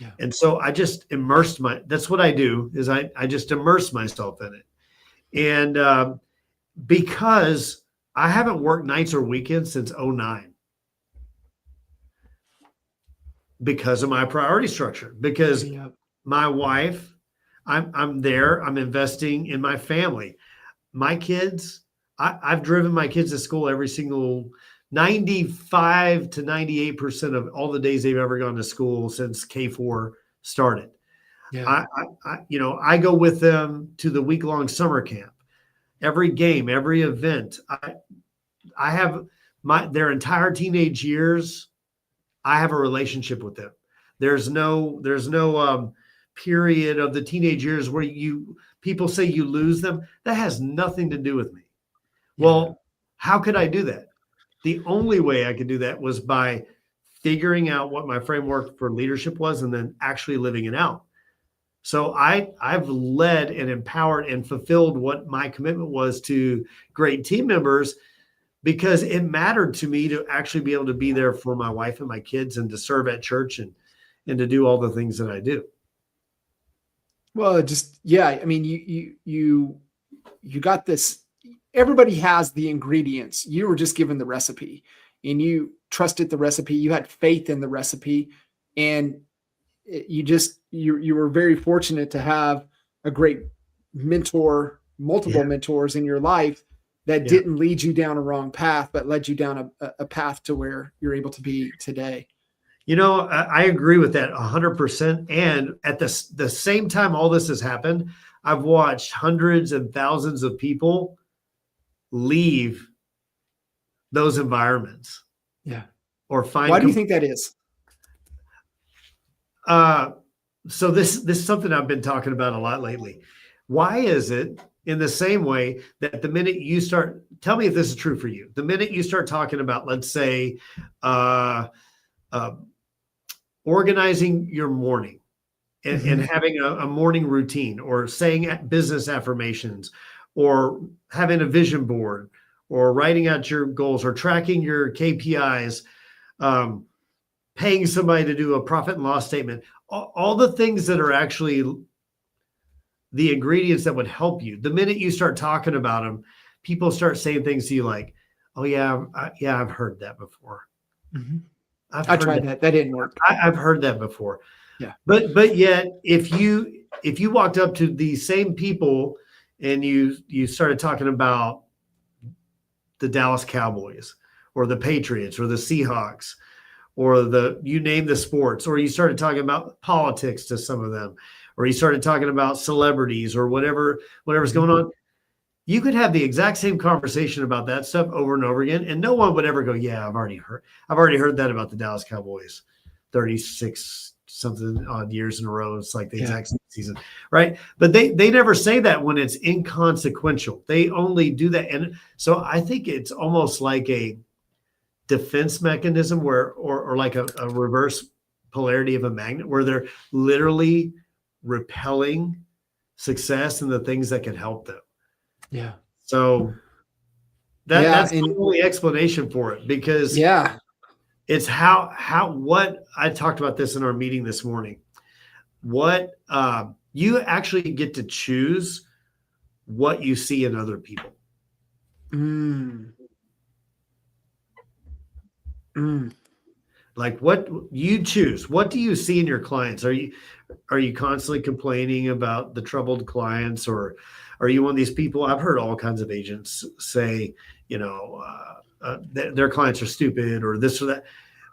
Yeah. And so I just that's what I do, is I just immerse myself in it. And because I haven't worked nights or weekends since 2009, because of my priority structure, because my wife, I'm there, I'm investing in my family. My kids, I've driven my kids to school every single 95 to 98% of all the days they've ever gone to school since K4 started. Yeah. I go with them to the week-long summer camp, every game, every event. I have their entire teenage years. I have a relationship with them. There's no period of the teenage years where people say you lose them. That has nothing to do with me. Yeah. Well, how could I do that? The only way I could do that was by figuring out what my framework for leadership was and then actually living it out. So I've led and empowered and fulfilled what my commitment was to great team members, because it mattered to me to actually be able to be there for my wife and my kids and to serve at church and to do all the things that I do. Well, I mean, you got this. Everybody has the ingredients. You were just given the recipe, and you trusted the recipe. You had faith in the recipe, and you were very fortunate to have a great mentor, multiple mentors in your life that didn't lead you down a wrong path, but led you down a path to where you're able to be today. I agree with that 100%. And at the same time all this has happened, I've watched hundreds and thousands of people leave those environments. Yeah. Or find. Why do you think that is? So this is something I've been talking about a lot lately. Why is it, in the same way that the minute you start, tell me if this is true for you, the minute you start talking about, let's say, organizing your morning and having a morning routine, or saying business affirmations, or having a vision board, or writing out your goals, or tracking your KPIs, paying somebody to do a profit and loss statement, all the things that are actually the ingredients that would help you. The minute you start talking about them, people start saying things to you like, oh yeah, I've heard that before. Mm-hmm. I tried that. That didn't work. I've heard that before. Yeah. But yet, if you walked up to these same people and you started talking about the Dallas Cowboys or the Patriots or the Seahawks or you name the sports, or you started talking about politics to some of them, or you started talking about celebrities or whatever's going on, you could have the exact same conversation about that stuff over and over again, and no one would ever go, yeah, I've already heard that about the Dallas Cowboys 36 something odd years in a row. It's like the exact same season, right? But they never say that when it's inconsequential. They only do that. And so I think it's almost like a defense mechanism or like a reverse polarity of a magnet, where they're literally repelling success and the things that can help them. Yeah. So that's the only explanation for it, because it's how what I talked about this in our meeting this morning. What you actually get to choose what you see in other people. Mm. Mm. Like what you choose. What do you see in your clients? Are you constantly complaining about the troubled clients, or are you one of these people? I've heard all kinds of agents say, their clients are stupid or this or that,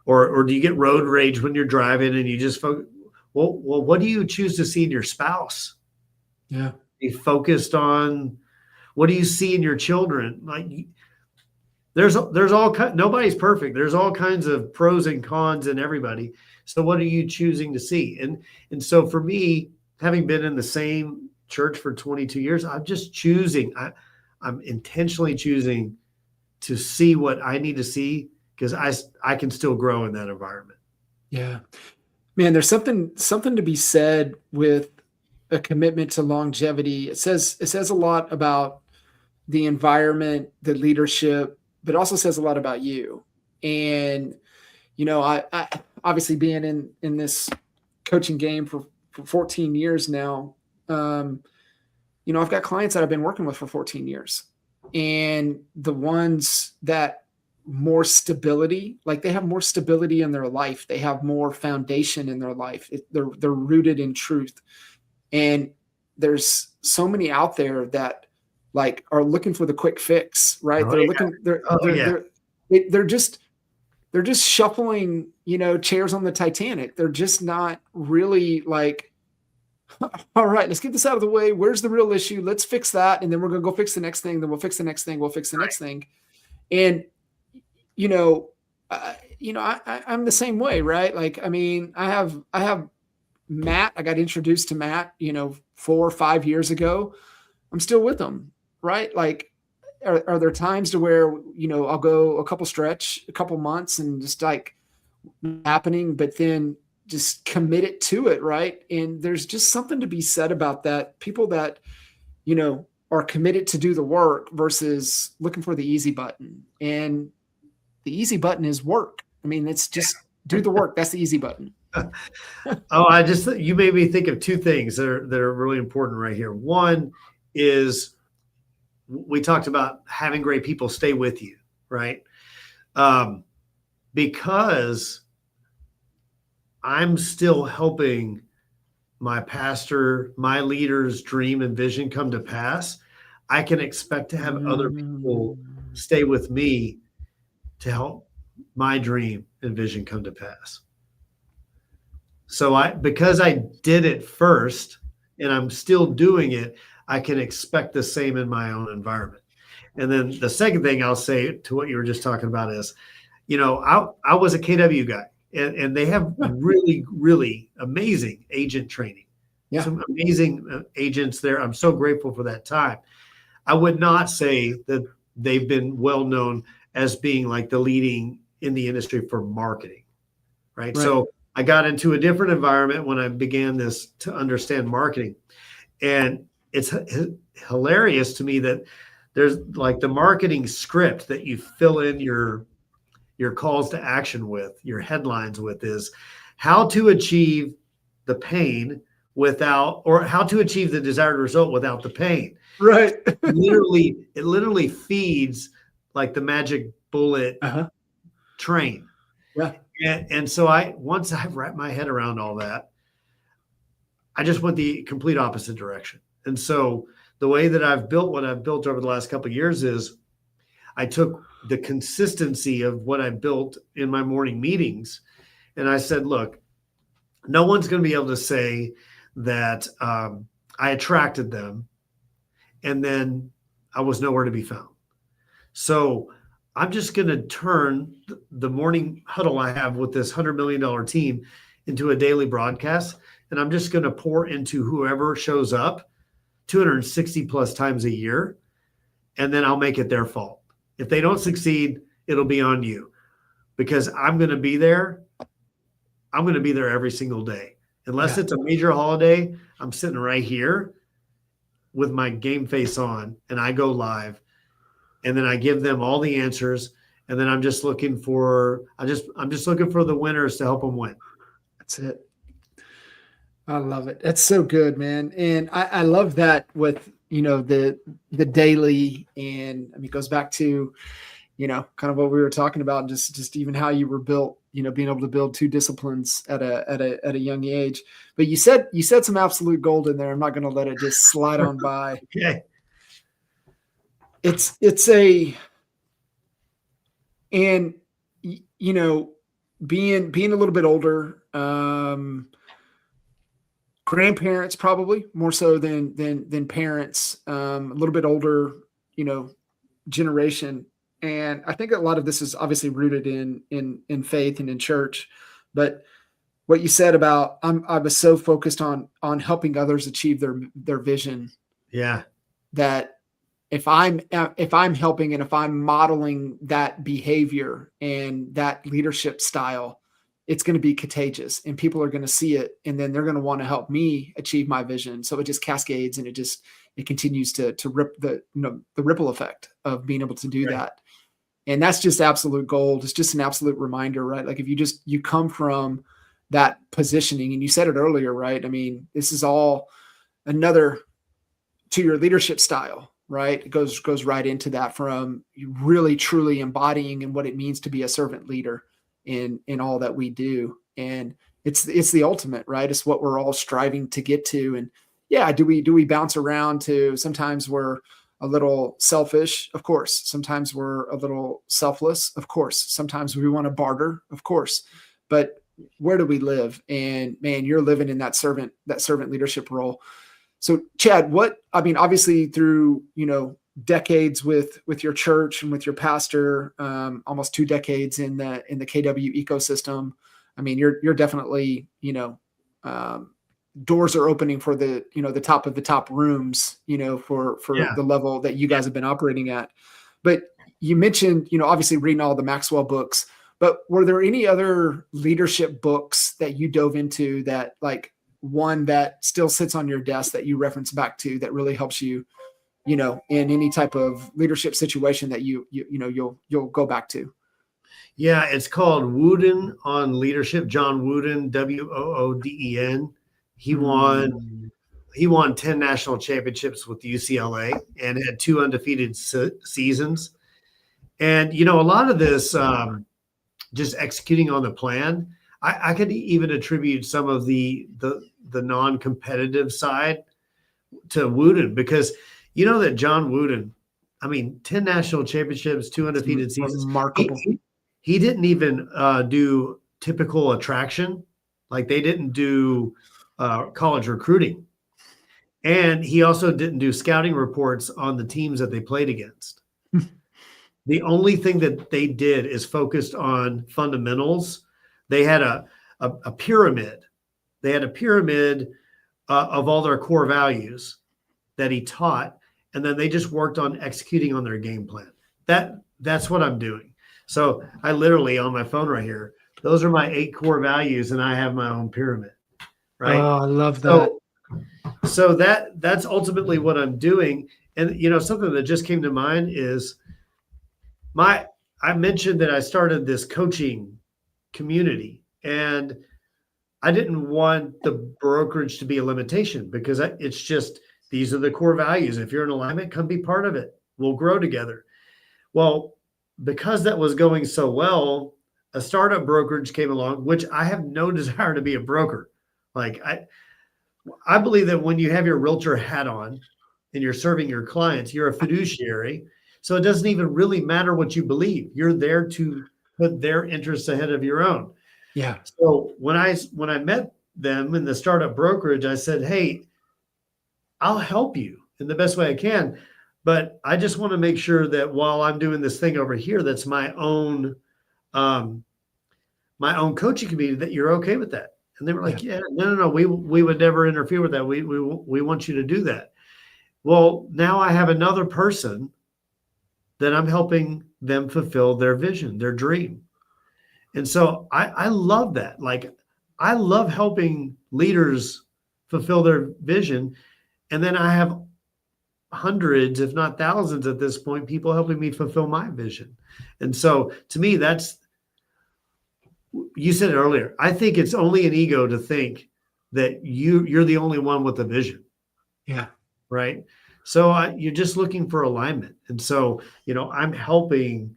or do you get road rage when you're driving and you just focus? Well, what do you choose to see in your spouse? Yeah. Be focused on what do you see in your children? Like there's all nobody's perfect. There's all kinds of pros and cons in everybody. So what are you choosing to see? And so for me, having been in the same church for 22 years, I'm just choosing. I'm intentionally choosing to see what I need to see because I can still grow in that environment. Yeah. Man, there's something to be said with a commitment to longevity. It says a lot about the environment, the leadership, but also says a lot about you. And I obviously being in this coaching game for 14 years now. I've got clients that I've been working with for 14 years, and the ones that more stability, like they have more stability in their life, they have more foundation in their life. They're rooted in truth, and there's so many out there that like are looking for the quick fix, right? Oh They're yeah. looking, they're Oh they're yeah. they're just they're just shuffling, chairs on the Titanic. They're just not really like, all right, let's get this out of the way. Where's the real issue? Let's fix that. And then we're going to go fix the next thing. Then we'll fix the next thing. We'll fix the Right. next thing. And, you know, I'm the same way, right? Like, I mean, I have Matt. I got introduced to Matt, 4 or 5 years ago. I'm still with him, right? Like, are there times to where, I'll go a couple months and just like happening, but then just commit it to it, right? And there's just something to be said about that. People that, are committed to do the work versus looking for the easy button. And the easy button is work. I mean, it's just do the work. That's the easy button. You made me think of two things that are really important right here. One is we talked about having great people stay with you, right? Because I'm still helping my pastor, my leader's dream and vision come to pass. I can expect to have other people stay with me to help my dream and vision come to pass. So because I did it first and I'm still doing it, I can expect the same in my own environment. And then the second thing I'll say to what you were just talking about is, I was a KW guy, and they have really, really amazing agent training. Yeah. Some amazing agents there. I'm so grateful for that time. I would not say that they've been well known as being like the leading in the industry for marketing, right? So I got into a different environment when I began this to understand marketing. And it's hilarious to me that there's like the marketing script that you fill in your calls to action with, your headlines with, is how to achieve the pain without, or how to achieve the desired result without the pain. Right. It literally feeds like the magic bullet train. Yeah. And so once I've wrapped my head around all that, I just went the complete opposite direction. And so the way that I've built what I've built over the last couple of years is I took the consistency of what I built in my morning meetings, and I said, look, no one's going to be able to say that I attracted them and then I was nowhere to be found. So I'm just going to turn the morning huddle I have with this $100 million team into a daily broadcast. And I'm just going to pour into whoever shows up 260 plus times a year. And then I'll make it their fault. If they don't succeed, it'll be on you, because I'm going to be there. I'm going to be there every single day. Unless it's a major holiday, I'm sitting right here with my game face on and I go live, and then I give them all the answers. And then I'm just looking for the winners to help them win. That's it. I love it. That's so good, man. And I love that with, the daily, and I mean, it goes back to, kind of what we were talking about, and just even how you were built, being able to build two disciplines at a young age. But you said some absolute gold in there. I'm not going to let it just slide on by. Okay. It's a and you know being a little bit older, grandparents probably more so than parents, a little bit older, you know generation. And I think a lot of this is obviously rooted in faith and in church. But what you said about, I was so focused on helping others achieve their vision, Yeah. that if I'm helping, and if I'm modeling that behavior and that leadership style, it's going to be contagious, and people are going to see it, and then they're going to want to help me achieve my vision. So it just cascades, and it continues to rip the ripple effect of being able to do Right. that. And that's just absolute gold. It's just an absolute reminder, right? Like, if you come from that positioning, and you said it earlier, right? I mean, this is all another to your leadership style, right? It goes right into that, from you really truly embodying and what it means to be a servant leader in all that we do. And it's the ultimate, right? It's what we're all striving to get to. And yeah, do we bounce around to, sometimes we're a little selfish, of course. Sometimes we're a little selfless, of course. Sometimes we want to barter, of course. But where do we live? And man, you're living in that servant leadership role. So Chad, obviously through, decades with your church and with your pastor, almost 2 decades in the KW ecosystem. I mean, you're definitely, doors are opening for the top of the top rooms, for Yeah. the level that you guys have been operating at. But you mentioned, obviously reading all the Maxwell books, but were there any other leadership books that you dove into, that, like, one that still sits on your desk that you reference back to, that really helps you, in any type of leadership situation that you'll go back to? Yeah. It's called Wooden on Leadership. John Wooden, Wooden. He won Mm. he won 10 national championships with UCLA and had 2 undefeated seasons. And a lot of this, just executing on the plan. I could even attribute some of the non-competitive side to Wooden, because that John Wooden, I mean, 10 national championships, 2 undefeated seasons. Remarkable. He didn't even do typical attraction. Like, they didn't do college recruiting. And he also didn't do scouting reports on the teams that they played against. The only thing that they did is focused on fundamentals. They had a pyramid. They had a pyramid of all their core values that he taught, and then they just worked on executing on their game plan. That's what I'm doing. So I literally, on my phone right here, those are my 8 core values, and I have my own pyramid. Right. Oh, I love that. So that's ultimately what I'm doing. And something that just came to mind is I mentioned that I started this coaching community, and I didn't want the brokerage to be a limitation, because it's just, these are the core values. If you're in alignment, come be part of it. We'll grow together. Well, because that was going so well, a startup brokerage came along, which I have no desire to be a broker. Like, I believe that when you have your realtor hat on and you're serving your clients, you're a fiduciary. So it doesn't even really matter what you believe. You're there to put their interests ahead of your own. Yeah. So when I met them in the startup brokerage, I said, hey, I'll help you in the best way I can, but I just want to make sure that while I'm doing this thing over here, that's my own coaching community, that you're okay with that. And they were like, yeah, no, we would never interfere with that. We want you to do that. Well, now I have another person that I'm helping them fulfill their vision, their dream. And so I love that. Like, I love helping leaders fulfill their vision. And then I have hundreds, if not thousands at this point, people helping me fulfill my vision. And so to me, you said it earlier, I think it's only an ego to think that you're the only one with a vision. Yeah. Right. So you're just looking for alignment. And so, I'm helping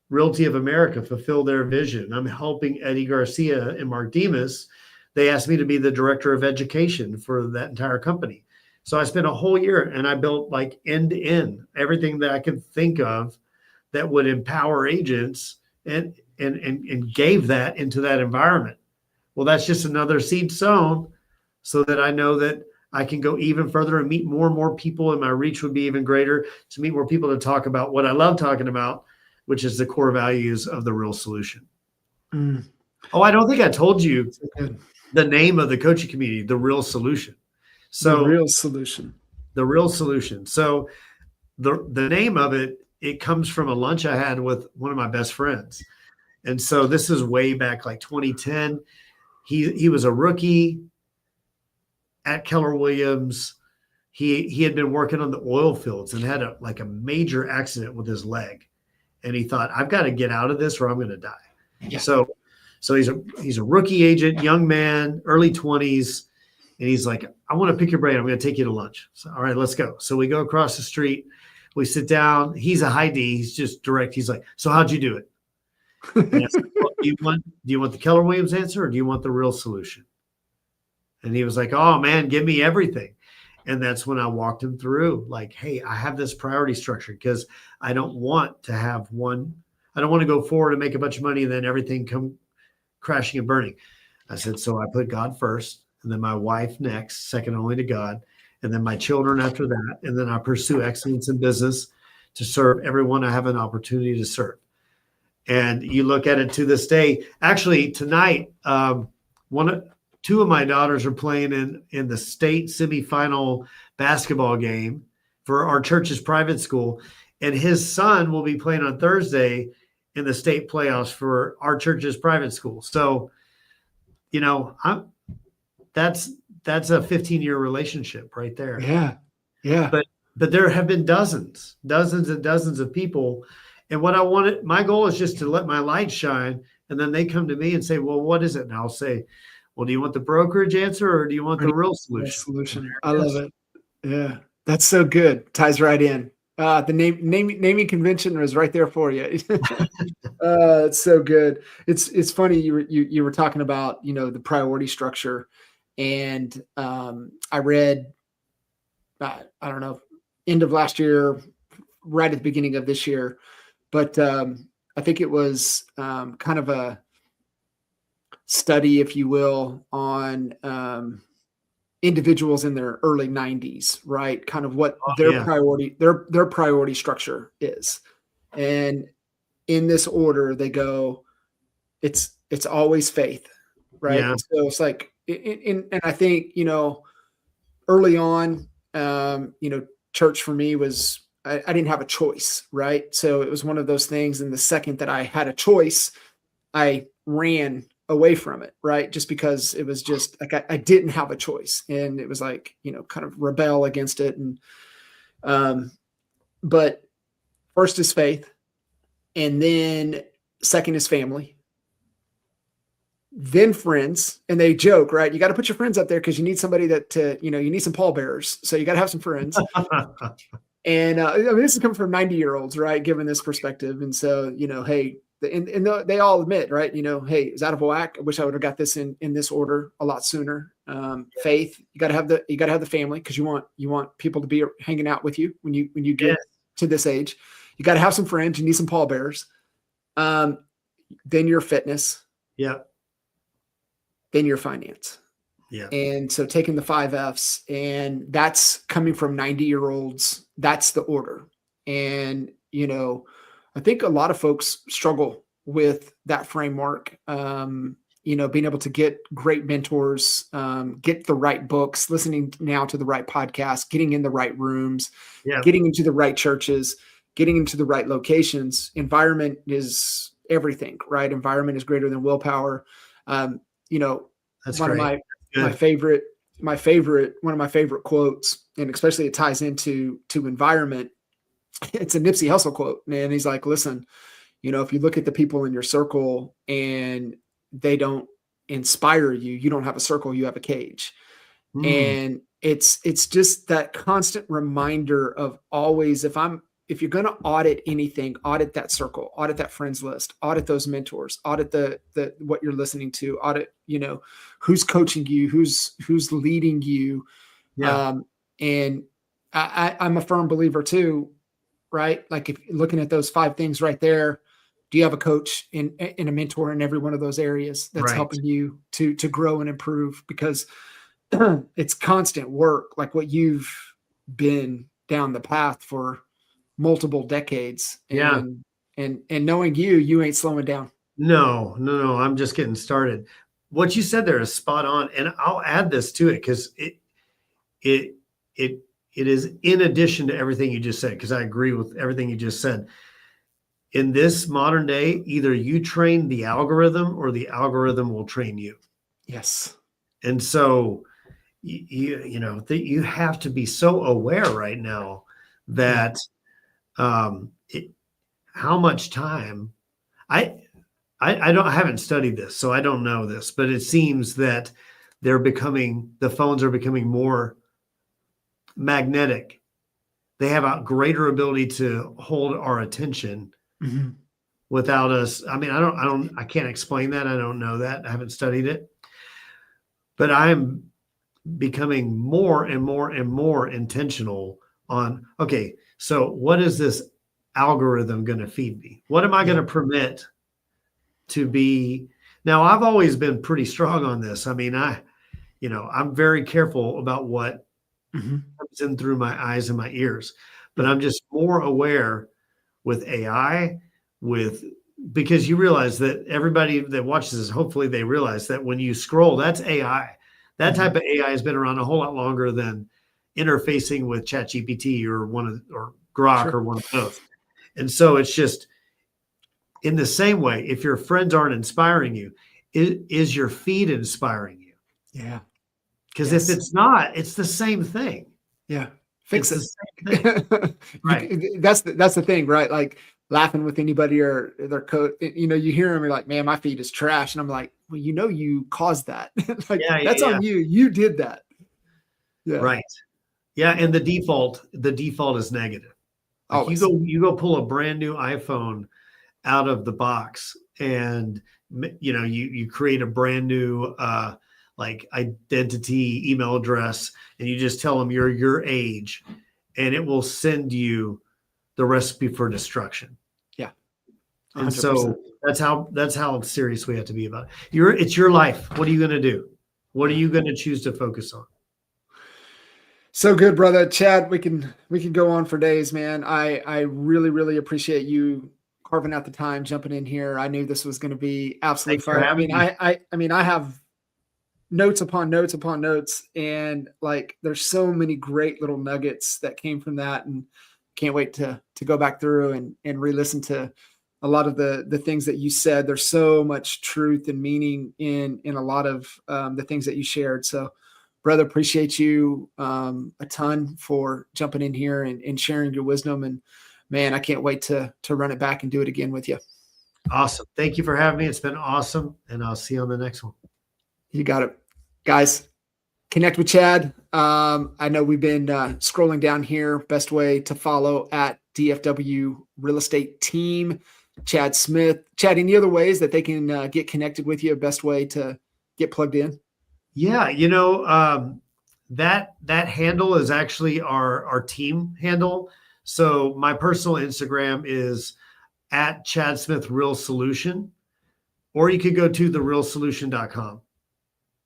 Realty of America fulfill their vision. I'm helping Eddie Garcia and Mark Demas. They asked me to be the director of education for that entire company. So I spent a whole year and I built like end to end everything that I could think of that would empower agents and gave that into that environment. Well, that's just another seed sown so that I know that I can go even further and meet more and more people, and my reach would be even greater to meet more people to talk about what I love talking about, which is the core values of the Real Solution. Mm. Oh, I don't think I told you So the name of the coaching community, the Real Solution. So the Real Solution. The Real Solution. So the name of it comes from a lunch I had with one of my best friends. And so this is way back like 2010. He was a rookie at Keller Williams. He had been working on the oil fields and had a major accident with his leg. And he thought, I've got to get out of this or I'm going to die. Yeah. So he's a rookie agent, young man, early 20s. And he's like, I want to pick your brain. I'm going to take you to lunch. So, all right, let's go. So we go across the street. We sit down. He's a high D. He's just direct. He's like, so how'd you do it? And I said, well, do you want the Keller Williams answer or do you want the Real Solution? And he was like, oh, man, give me everything. And that's when I walked him through like, hey, I have this priority structure because I don't want to have one. I don't want to go forward and make a bunch of money and then everything come crashing and burning. I said, so I put God first and then my wife next, second only to God, and then my children after that. And then I pursue excellence in business to serve everyone I have an opportunity to serve. And you look at it to this day. Actually, tonight, two of my daughters are playing in the state semifinal basketball game for our church's private school. And his son will be playing on Thursday in the state playoffs for our church's private school. So, that's a 15-year relationship right there. Yeah. Yeah. But there have been dozens and dozens of people. And my goal is just to let my light shine. And then they come to me and say, well, what is it? And I'll say, well, do you want the brokerage answer or do you want the real solution? I love it. Yeah. That's so good. Ties right in. The naming convention was right there for you. It's so good. It's funny. You were talking about, the priority structure, and I read, I don't know, end of last year, right at the beginning of this year, but I think it was kind of a study, if you will, on individuals in their early 90s, right? Kind of what their priority structure is. And in this order, they go, it's always faith, right? Yeah. So it's like, and I think, early on, church for me was, I didn't have a choice, right? So it was one of those things. And the second that I had a choice, I ran away from it, right? Just because it was just like, I didn't have a choice, and it was like, kind of rebel against it. And, but first is faith, and then second is family, then friends. And they joke, right? You got to put your friends up there because you need somebody you need some pallbearers. So you got to have some friends. And this is coming from 90-year-olds, right? Given this perspective. And so, hey, and they all admit, right? Hey, it's out of whack. I wish I would have got this in this order a lot sooner. Faith, you got to have the family, because you want people to be hanging out with you when you get to this age. You got to have some friends. You need some pallbearers. Then your fitness. Yeah. Then your finance. Yeah. And so taking the 5 F's, and that's coming from 90-year-olds. That's the order. And, I think a lot of folks struggle with that framework. Being able to get great mentors, get the right books, listening now to the right podcasts, getting in the right rooms, getting into the right churches, getting into the right locations. Environment is everything, right? Environment is greater than willpower. That's one great. of my favorite quotes, and especially it ties into environment. It's a Nipsey Hussle quote, and he's like, listen, if you look at the people in your circle and they don't inspire you, you don't have a circle, you have a cage. Mm, And it's just that constant reminder of always, if you're going to audit anything, audit that circle, audit that friends list, audit those mentors, audit the what you're listening to, audit, who's coaching you, who's leading you. yeah, And I'm a firm believer too, right? Like if looking at those 5 things right there, do you have a coach and a mentor in every one of those areas that's right. helping you to grow and improve? Because it's constant work, like what you've been down the path for multiple decades, Yeah. and knowing you ain't slowing down. No, no, no. I'm just getting started. What you said there is spot on. And I'll add this to it because it, it, it is in addition to everything you just said, because I agree with everything you just said. In this modern day, either you train the algorithm or the algorithm will train you. Yes. And so you have to be so aware right now that how much time I haven't studied this, so I don't know this, but it seems that the phones are becoming more magnetic. They have a greater ability to hold our attention Mm-hmm. without us. I mean, I can't explain that. I don't know that. I haven't studied it, but I'm becoming more and more and more intentional on, okay, so what is this algorithm going to feed me? What am I going to permit to be? Now, I've always been pretty strong on this. I mean, I'm very careful about what comes in through my eyes and my ears, but I'm just more aware with AI, because you realize that everybody that watches this, hopefully they realize that when you scroll, that's AI. That type of AI has been around a whole lot longer than interfacing with ChatGPT or Grok or one of those. And so it's just in the same way, if your friends aren't inspiring you, is your feed inspiring you? Yeah. Because if it's not, it's the same thing. Yeah. Fix It's it. the same thing. Right. That's the thing, right? Like laughing with anybody or their coach, you hear them, you're like, man, my feed is trash. And I'm like, well, you caused that. Like that's on you. You did that. Yeah. Right. Yeah. And the default is negative. Like Always. you go pull a brand new iPhone out of the box and you create a brand new like identity email address, and you just tell them you're your age, and it will send you the recipe for destruction. Yeah. 100%. And so that's how serious we have to be about it. It's your life. What are you going to do? What are you going to choose to focus on? So good, brother. Chad, we can go on for days, man. I really, really appreciate you carving out the time, jumping in here. I knew this was going to be absolutely fun. I mean, I have notes upon notes upon notes, and like there's so many great little nuggets that came from that, and can't wait to go back through and re-listen to a lot of the things that you said. There's so much truth and meaning in a lot of the things that you shared. So brother, appreciate you a ton for jumping in here and sharing your wisdom, and man, I can't wait to run it back and do it again with you. Awesome. Thank you for having me. It's been awesome, and I'll see you on the next one. You got it. Guys, connect with Chad. I know we've been scrolling down here. Best way to follow at DFW Real Estate Team, Chad Smith. Chad, any other ways that they can get connected with you? Best way to get plugged in? Yeah, that handle is actually our team handle. So my personal Instagram is at Chad Smith Real Solution, or you could go to therealsolution.com.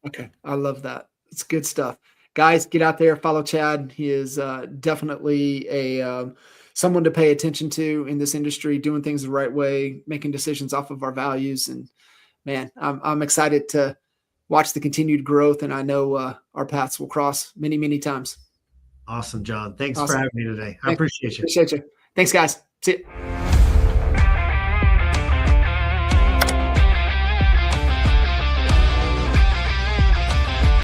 Okay. I love that. It's good stuff. Guys, get out there, follow Chad. He is definitely someone to pay attention to in this industry, doing things the right way, making decisions off of our values. And man, I'm excited to watch the continued growth. And I know our paths will cross many, many times. Awesome, John. Thanks for having me today. I appreciate you. Appreciate you. Thanks, guys. See you.